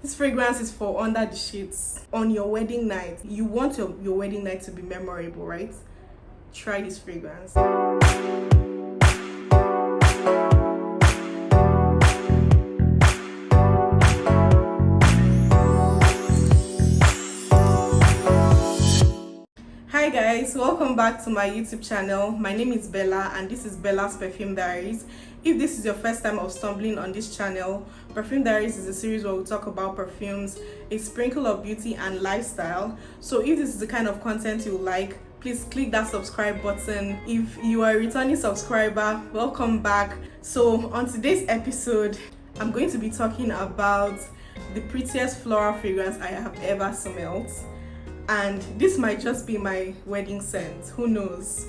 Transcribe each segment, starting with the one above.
This fragrance is for under the sheets on your wedding night. You want your wedding night to be memorable, right? Try this fragrance. Hi guys, welcome back to my YouTube channel. My name is Bella and this is Bella's Perfume Diaries. If this is your first time of stumbling on this channel, Perfume Diaries is a series where we talk about perfumes, a sprinkle of beauty and lifestyle. So if this is the kind of content you like, please click that subscribe button. If you are a returning subscriber, welcome back. So on today's episode, I'm going to be talking about the prettiest floral fragrance I have ever smelled. And this might just be my wedding scent, who knows.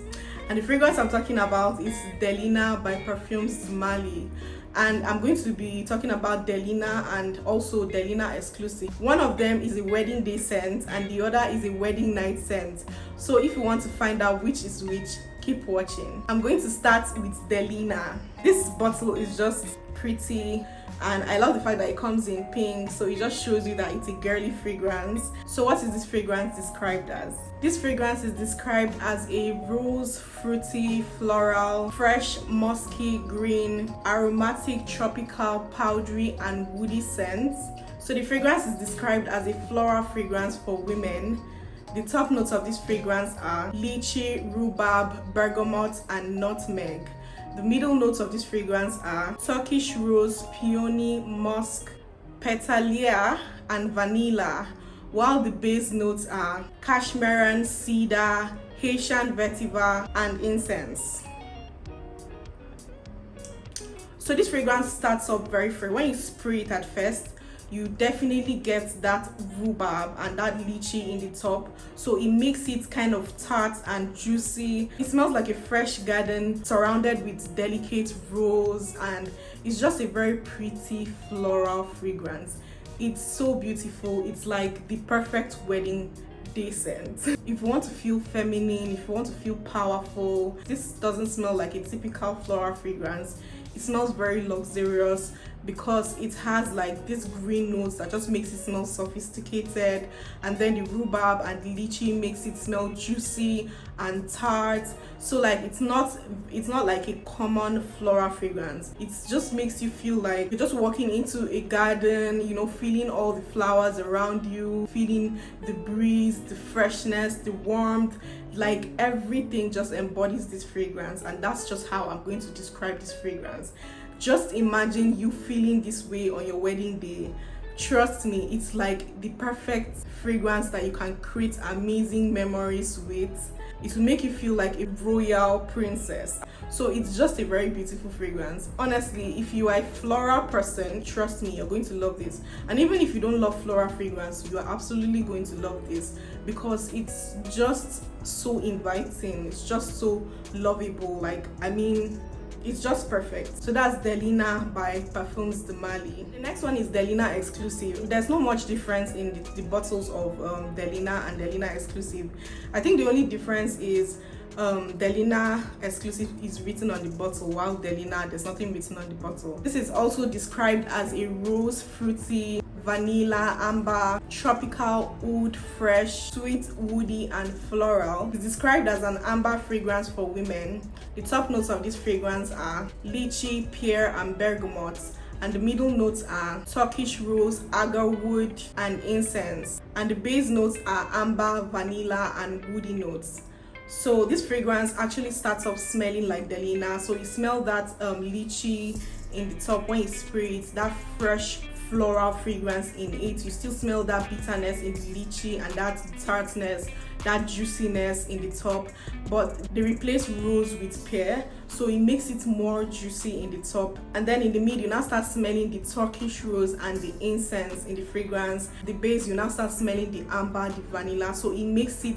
And the fragrance I'm talking about is DELINA by Parfums MARLY. And I'm going to be talking about DELINA and also DELINA Exclusive. One of them is a wedding day scent and the other is a wedding night scent. So if you want to find out which is which, keep watching. I'm going to start with DELINA. This bottle is just pretty and I love the fact that it comes in pink, so it just shows you that it's a girly fragrance. So what is this fragrance described as? This fragrance is described as a rose, fruity, floral, fresh, musky, green, aromatic, tropical, powdery and woody scent. So the fragrance is described as a floral fragrance for women. The top notes of this fragrance are lychee, rhubarb, bergamot and nutmeg. The middle notes of this fragrance are Turkish rose, peony, musk, petalea, and vanilla, while the base notes are cashmeran, cedar, Haitian vetiver, and incense. So this fragrance starts up very fragrant. When you spray it at first, you definitely get that rhubarb and that lychee in the top, so it makes it kind of tart and juicy. It smells like a fresh garden surrounded with delicate rose, and it's just a very pretty floral fragrance. It's so beautiful. It's like the perfect wedding day scent. If you want to feel feminine, if you want to feel powerful, this doesn't smell like a typical floral fragrance. It smells very luxurious because it has like this green notes that just makes it smell sophisticated, and then the rhubarb and the lychee makes it smell juicy and tart. So like it's not like a common floral fragrance. It just makes you feel like you're just walking into a garden, you know, feeling all the flowers around you, feeling the breeze, the freshness, the warmth. Like everything just embodies this fragrance, and that's just how I'm going to describe this fragrance. Just imagine you feeling this way on your wedding day. Trust me, it's like the perfect fragrance that you can create amazing memories with. It will make you feel like a royal princess. So it's just a very beautiful fragrance. Honestly, if you are a floral person, trust me, you're going to love this. And even if you don't love floral fragrance, you are absolutely going to love this because it's just so inviting. It's just so lovable. Like, I mean, it's just perfect. So that's DELINA by Parfums MARLY. The next one is DELINA Exclusive. There's not much difference in the bottles of DELINA and DELINA Exclusive. I think the only difference is DELINA Exclusive is written on the bottle, while DELINA, there's nothing written on the bottle. This is also described as a rose, fruity, vanilla, amber, tropical, oud, fresh, sweet, woody and floral. It's described as an amber fragrance for women. The top notes of this fragrance are lychee, pear and bergamot, and the middle notes are Turkish rose, agarwood and incense, and the base notes are amber, vanilla and woody notes. So this fragrance actually starts off smelling like DELINA. So you smell that lychee in the top. When you spray it, that fresh floral fragrance in it, you still smell that bitterness in the lychee and that tartness, that juiciness in the top, but they replace rose with pear, so it makes it more juicy in the top. And then in the mid, you now start smelling the Turkish rose and the incense in the fragrance. The base, you now start smelling the amber, the vanilla, so it makes it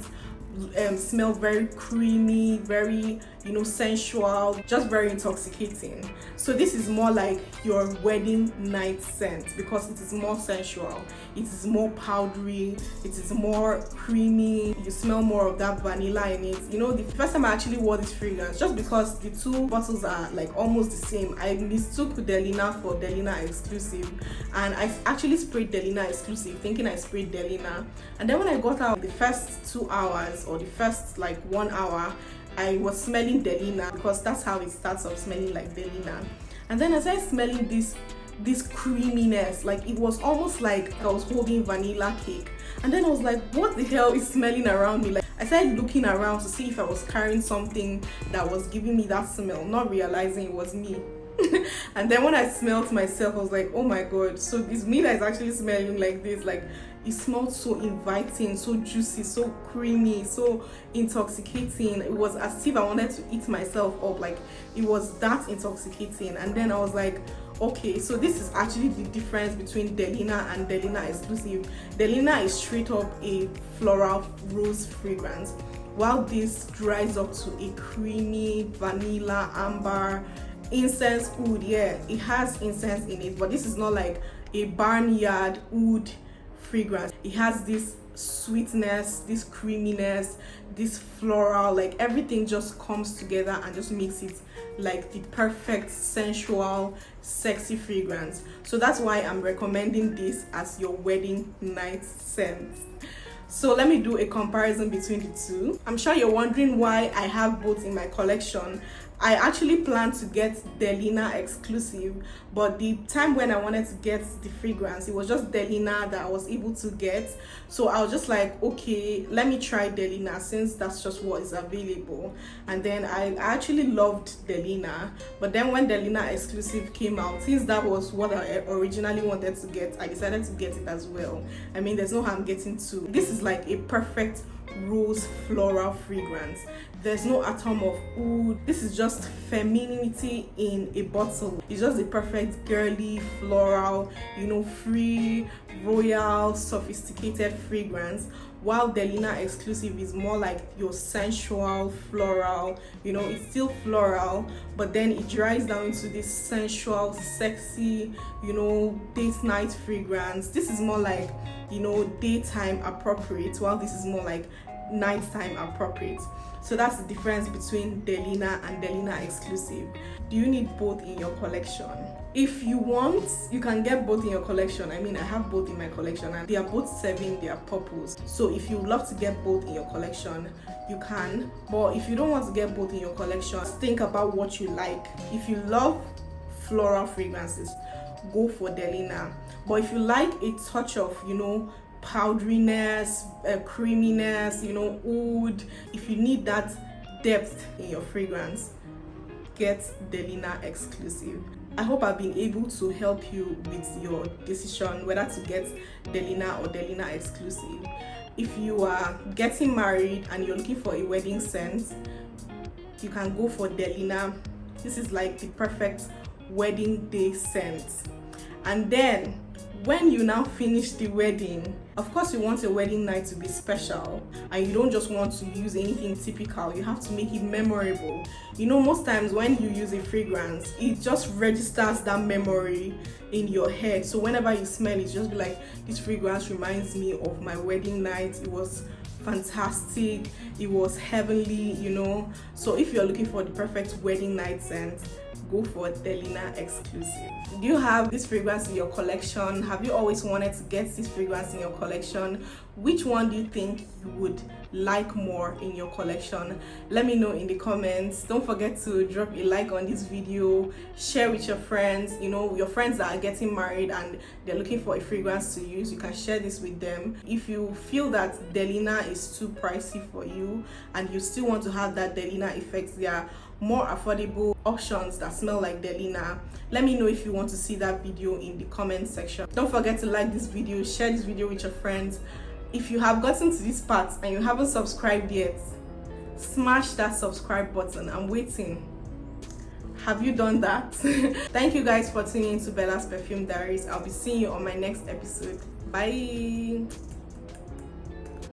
smell very creamy, very, you know, sensual, just very intoxicating. So this is more like your wedding night scent because it is more sensual, it is more powdery, it is more creamy, you smell more of that vanilla in it. You know, the first time I actually wore this fragrance, just because the two bottles are like almost the same, I mistook DELINA for DELINA Exclusive, and I actually sprayed DELINA Exclusive thinking I sprayed DELINA. And then when I got out, the first 2 hours or the first like 1 hour, I was smelling DELINA because that's how it starts off, smelling like DELINA. And then as I smelling this creaminess, like it was almost like I was holding vanilla cake. And then I was like, what the hell is smelling around me? Like I started looking around to see if I was carrying something that was giving me that smell, not realizing it was me. And then when I smelled myself, I was like, oh my god, so it's me that is actually smelling like this. Like it smelled so inviting, so juicy, so creamy, so intoxicating. It was as if I wanted to eat myself up. Like it was that intoxicating. And then I was like, okay, so this is actually the difference between DELINA and DELINA Exclusive. DELINA is straight up a floral rose fragrance, while this dries up to a creamy vanilla, amber, incense oud. Yeah, it has incense in it, but this is not like a barnyard oud fragrance. It has this sweetness, this creaminess, this floral, like everything just comes together and just makes it like the perfect sensual, sexy fragrance. So that's why I'm recommending this as your wedding night scent. So let me do a comparison between the two. I'm sure you're wondering why I have both in my collection. I actually planned to get DELINA Exclusive, but the time when I wanted to get the fragrance, it was just DELINA that I was able to get. So I was just like, okay, let me try DELINA since that's just what is available. And then I actually loved DELINA, but then when DELINA Exclusive came out, since that was what I originally wanted to get, I decided to get it as well. I mean, there's no harm getting two. This is like a perfect rose floral fragrance. There's no atom of oud. This is just femininity in a bottle. It's just the perfect girly, floral, you know, free, royal, sophisticated fragrance, while DELINA Exclusive is more like your sensual floral. You know, it's still floral, but then it dries down into this sensual, sexy, you know, date night fragrance. This is more like, you know, daytime appropriate, while this is more like nighttime appropriate. So that's the difference between DELINA and DELINA Exclusive. Do you need both in your collection? If you want, you can get both in your collection. I mean, I have both in my collection and they are both serving their purpose. So if you love to get both in your collection, you can. But if you don't want to get both in your collection, think about what you like. If you love floral fragrances, go for DELINA. But if you like a touch of, you know, powderiness, creaminess, you know, oud, if you need that depth in your fragrance, get DELINA Exclusive. I hope I've been able to help you with your decision whether to get DELINA or DELINA Exclusive. If you are getting married and you're looking for a wedding scent, you can go for DELINA. This is like the perfect wedding day scent. And then when you now finish the wedding, of course you want your wedding night to be special, and you don't just want to use anything typical. You have to make it memorable. You know, most times when you use a fragrance, it just registers that memory in your head. So whenever you smell it, just be like, this fragrance reminds me of my wedding night. It was fantastic, it was heavenly, you know. So if you're looking for the perfect wedding night scent, go for DELINA Exclusive. Do you have this fragrance in your collection? Have you always wanted to get this fragrance in your collection? Which one do you think you would like more in your collection? Let me know in the comments. Don't forget to drop a like on this video, share with your friends. You know, your friends that are getting married and they're looking for a fragrance to use, you can share this with them. If you feel that DELINA is too pricey for you and you still want to have that DELINA effect, there are more affordable options that smell like DELINA. Let me know if you want to see that video in the comment section. Don't forget to like this video, share this video with your friends. If you have gotten to this part and you haven't subscribed yet, smash that subscribe button. I'm waiting. Have you done that? Thank you guys for tuning into Bella's Perfume Diaries. I'll be seeing you on my next episode. Bye.